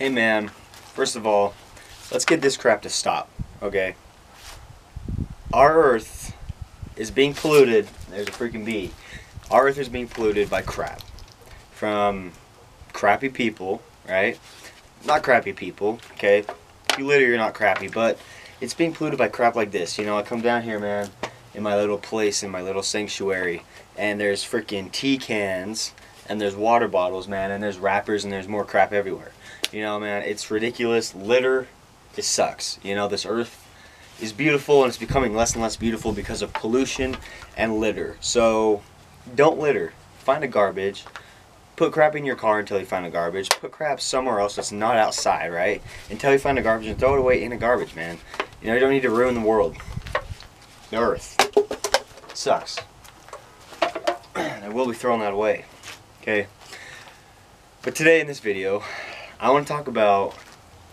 Hey man, first of all, let's get this crap to stop, okay? Our Earth is being polluted. There's a freaking bee. Our Earth is being polluted by crap. From crappy people, right? Not crappy people, okay? You literally are not crappy, but it's being polluted by crap like this. You know, I come down here, man, in my little place, in my little sanctuary, and there's freaking tea cans, and there's water bottles, man, and there's wrappers, and there's more crap everywhere. You know, man, it's ridiculous. Litter, it sucks. You know, this earth is beautiful, and it's becoming less and less beautiful because of pollution and litter. So, don't litter. Find a garbage. Put crap in your car until you find a garbage. Put crap somewhere else that's not outside, right? Until you find a garbage, and throw it away in a garbage, man. You know, you don't need to ruin the world. The earth. It sucks. I will be throwing that away. Okay? But today in this video, I want to talk about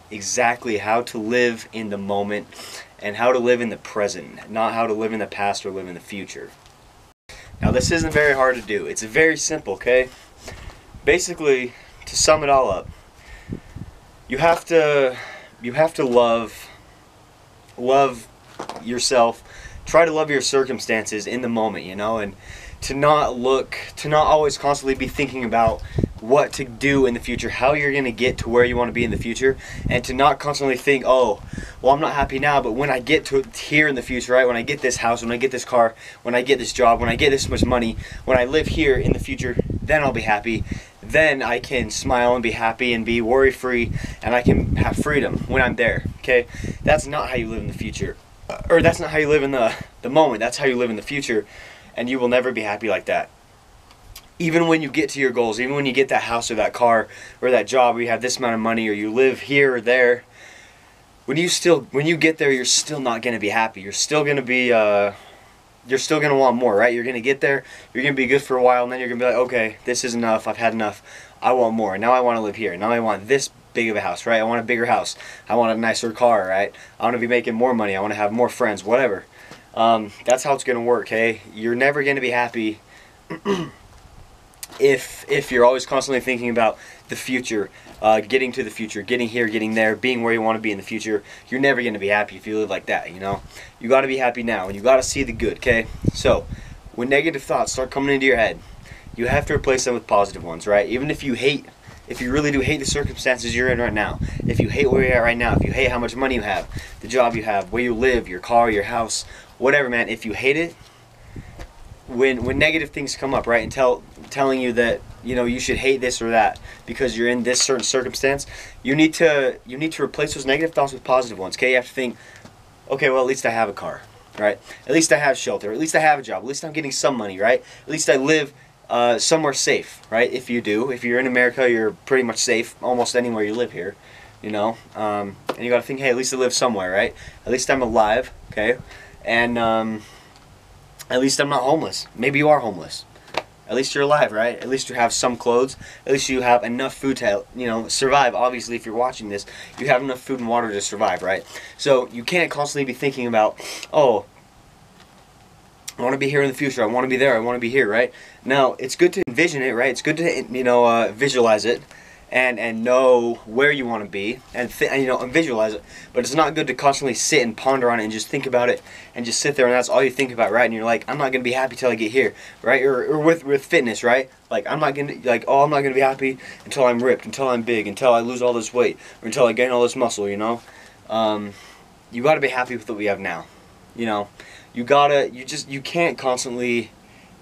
exactly how to live in the moment and how to live in the present, not how to live in the past or live in the future. Now this isn't very hard to do. It's very simple, okay? Basically, to sum it all up, you have to love yourself. Try to love your circumstances in the moment, you know, and to not always constantly be thinking about what to do in the future, how you're going to get to where you want to be in the future, and to not constantly think, oh, well, I'm not happy now, but when I get to here in the future, right, when I get this house, when I get this car, when I get this job, when I get this much money, when I live here in the future, then I'll be happy. Then I can smile and be happy and be worry-free, and I can have freedom when I'm there, okay? That's not how you live in the future. Or that's not how you live in the moment. That's how you live in the future, and you will never be happy like that. Even when you get to your goals, even when you get that house or that car or that job, or you have this amount of money, or you live here or there, when you get there, you're still not going to be happy. You're still going to be you're still going to want more, right? You're going to get there, you're going to be good for a while, and then you're going to be like, okay, this is enough, I've had enough, I want more, now I want to live here, now I want this big of a house, right? I want a bigger house, I want a nicer car, right? I want to be making more money, I want to have more friends, whatever. That's how it's going to work, hey? You're never going to be happy if you're always constantly thinking about the future, getting to the future, getting here, getting there, being where you want to be in the future. You're never going to be happy if you live like that, you know? You got to be happy now, and you got to see the good, okay? So, when negative thoughts start coming into your head, you have to replace them with positive ones, right? Even if you really do hate the circumstances you're in right now, if you hate where you're at right now, if you hate how much money you have, the job you have, where you live, your car, your house, whatever, man, if you hate it, when negative things come up, right, and telling you that, you know, you should hate this or that because you're in this certain circumstance, you need to replace those negative thoughts with positive ones, okay? You have to think, okay, well, at least I have a car, right? At least I have shelter. At least I have a job. At least I'm getting some money, right? At least I live somewhere safe, right? If you're in America, you're pretty much safe almost anywhere you live here, you know? And you got to think, hey, at least I live somewhere, right? At least I'm alive, okay? And at least I'm not homeless. Maybe you are homeless. At least you're alive, right? At least you have some clothes. At least you have enough food to, you know, survive. Obviously, if you're watching this, you have enough food and water to survive, right? So you can't constantly be thinking about, oh, I want to be here in the future. I want to be there. I want to be here, right? Now, it's good to envision it, right? It's good to, you know, visualize it and know where you want to be and you know, and visualize it. But it's not good to constantly sit and ponder on it and just think about it and just sit there and that's all you think about, right? And you're like, I'm not gonna be happy till I get here, right? Or with fitness, right? Like I'm not gonna be happy until I'm ripped, until I'm big, until I lose all this weight, or until I gain all this muscle, you know. You gotta be happy with what we have now, you know. You can't constantly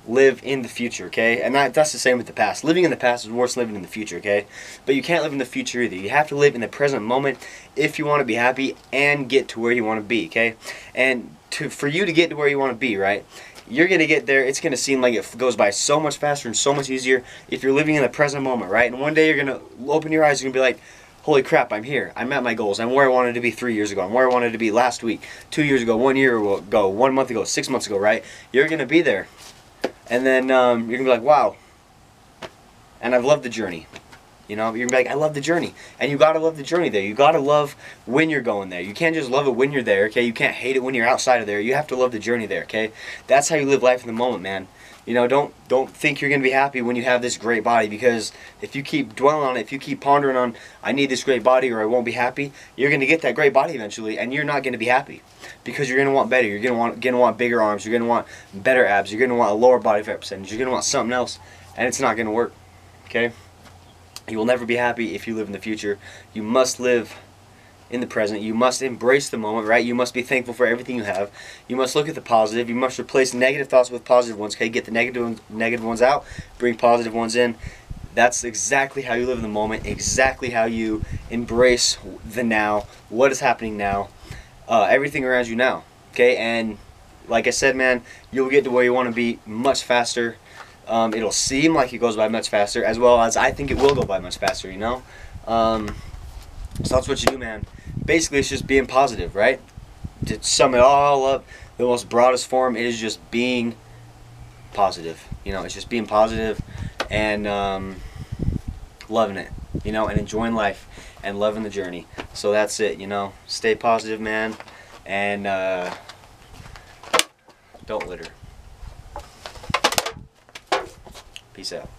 live in the future, okay? And that's the same with the past. Living in the past is worse than living in the future, okay? But you can't live in the future either. You have to live in the present moment if you want to be happy and get to where you want to be, okay? And for you to get to where you want to be, right, you're going to get there. It's going to seem like it goes by so much faster and so much easier if you're living in the present moment, right? And one day you're going to open your eyes and you're going to be like, holy crap, I'm here. I'm at my goals. I'm where I wanted to be 3 years ago. I'm where I wanted to be last week, 2 years ago, 1 year ago, 1 month ago, 6 months ago, right? You're going to be there. And then you're going to be like, wow. And I've loved the journey. You know, you're going to be like, I love the journey. And you got to love the journey there. You got to love when you're going there. You can't just love it when you're there, okay? You can't hate it when you're outside of there. You have to love the journey there, okay? That's how you live life in the moment, man. You know, don't think you're going to be happy when you have this great body, because if you keep dwelling on it, if you keep pondering on, I need this great body or I won't be happy, you're going to get that great body eventually, and you're not going to be happy, because you're going to want better. You're going to want bigger arms. You're going to want better abs. You're going to want a lower body fat percentage. You're going to want something else, and it's not going to work. Okay? You will never be happy if you live in the future. You must live in the present. You must embrace the moment, right? You must be thankful for everything you have. You must look at the positive. You must replace negative thoughts with positive ones. Okay, get the negative ones out, bring positive ones in. That's exactly how you live in the moment, exactly how you embrace the now, what is happening now, everything around you now. Okay, and like I said, man, you'll get to where you want to be much faster. It'll seem like it goes by much faster, as well as I think it will go by much faster, you know? So that's what you do, man. Basically, it's just being positive, right? To sum it all up, the most broadest form is just being positive. You know, it's just being positive and loving it, you know, and enjoying life and loving the journey. So that's it, you know. Stay positive, man, and don't litter. Peace out.